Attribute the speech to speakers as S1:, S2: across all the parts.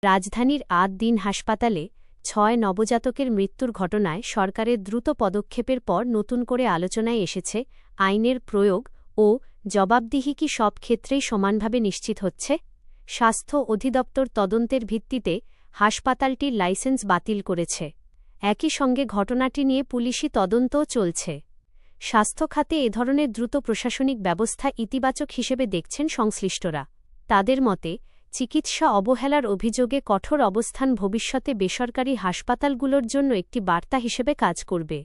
S1: রাজধানীর আদ-দিন হাসপাতালে ৬ নবজাতকের মৃত্যুর ঘটনায় সরকারের দ্রুত পদক্ষেপের পর নতুন করে আলোচনায় এসেছে আইনের প্রয়োগ ও জবাবদিহি কি সব ক্ষেত্রেই সমানভাবে নিশ্চিত হচ্ছে। স্বাস্থ্য অধিদপ্তর তদন্তের ভিত্তিতে হাসপাতালটির লাইসেন্স বাতিল করেছে। একই সঙ্গে ঘটনাটি নিয়ে পুলিশি তদন্তও চলছে। স্বাস্থ্য খাতে এ ধরনের দ্রুত প্রশাসনিক ব্যবস্থা ইতিবাচক হিসেবে দেখছেন সংশ্লিষ্টরা। তাদের মতে, চিকিৎসা অবহেলার অভিযোগে কঠোর অবস্থান ভবিষ্যতে বেসরকারি হাসপাতালগুলোর জন্য একটি বার্তা হিসেবে কাজ করবে।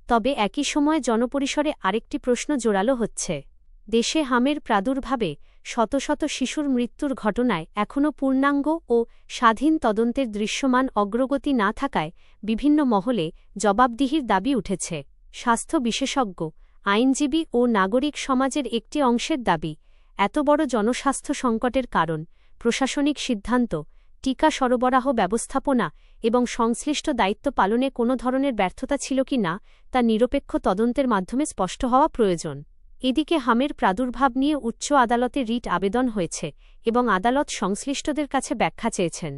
S1: তবে একই সময়ে জনপরিসরে আরেকটি প্রশ্ন জোরালো হচ্ছে। দেশে হামের প্রাদুর্ভাবে শত শত শিশুর মৃত্যুর ঘটনায় এখনও পূর্ণাঙ্গ ও স্বাধীন তদন্তের দৃশ্যমান অগ্রগতি না থাকায় বিভিন্ন মহলে জবাবদিহির দাবি উঠেছে। স্বাস্থ্য বিশেষজ্ঞ, আইনজীবী ও নাগরিক সমাজের একটি অংশের দাবি, এত বড় জনস্বাস্থ্য সংকটের কারণ, প্রশাসনিক সিদ্ধান্ত, টিকা সরবরাহ ব্যবস্থাপনা এবং সংশ্লিষ্ট দায়িত্ব পালনে কোনো ধরনের ব্যর্থতা ছিল কি না তা নিরপেক্ষ তদন্তের মাধ্যমে স্পষ্ট হওয়া প্রয়োজন। এদিকে হামের প্রাদুর্ভাব নিয়ে উচ্চ আদালতে রিট আবেদন হয়েছে এবং আদালত সংশ্লিষ্টদের কাছে ব্যাখ্যা চেয়েছেন।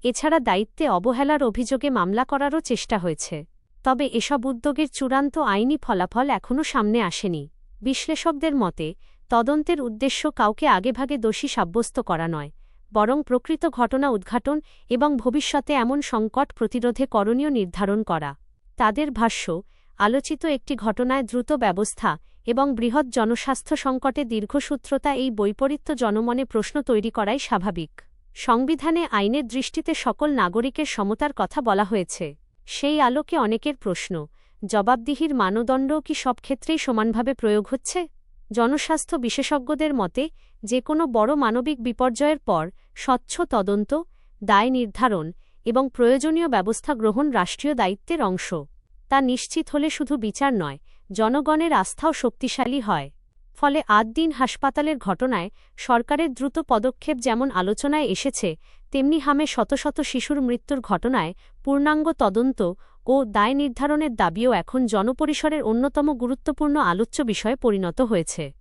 S1: এছাড়া দায়িত্বে অবহেলার অভিযোগে মামলা করারও চেষ্টা হয়েছে। তবে এসব উদ্যোগের চূড়ান্ত আইনি ফলাফল এখনও সামনে আসেনি। বিশ্লেষকদের মতে, তদন্তের উদ্দেশ্য কাউকে আগেভাগে দোষী সাব্যস্ত করা নয়, বরং প্রকৃত ঘটনা উদ্ঘাটন এবং ভবিষ্যতে এমন সংকট প্রতিরোধে করণীয় নির্ধারণ করা। তাদের ভাষ্য, আলোচিত একটি ঘটনায় দ্রুত ব্যবস্থা এবং বৃহৎ জনস্বাস্থ্য সংকটে দীর্ঘসূত্রতা এই বৈপরীত্য জনমনে প্রশ্ন তৈরি করাই স্বাভাবিক। সংবিধানে আইনের দৃষ্টিতে সকল নাগরিকের সমতার কথা বলা হয়েছে। সেই আলোকে অনেকের প্রশ্ন, জবাবদিহির মানদণ্ডও কি সব ক্ষেত্রেই সমানভাবে প্রয়োগ হচ্ছে? জনস্বাস্থ্য বিশেষজ্ঞদের মতে, যে কোনো বড় মানবিক বিপর্যয়ের পর স্বচ্ছ তদন্ত, দায় নির্ধারণ এবং প্রয়োজনীয় ব্যবস্থা গ্রহণ রাষ্ট্রীয় দায়িত্বের অংশ। তা নিশ্চিত হলে শুধু বিচার নয়, জনগণের আস্থাও শক্তিশালী হয়। ফলে আদ-দিন হাসপাতালের ঘটনায় সরকারের দ্রুত পদক্ষেপ যেমন আলোচনায় এসেছে, তেমনি হামে শত শত শিশুর মৃত্যুর ঘটনায় পূর্ণাঙ্গ তদন্ত ও দায় নির্ধারণের দাবিও এখন জনপরিসরের অন্যতম গুরুত্বপূর্ণ আলোচ্য বিষয়ে পরিণত হয়েছে।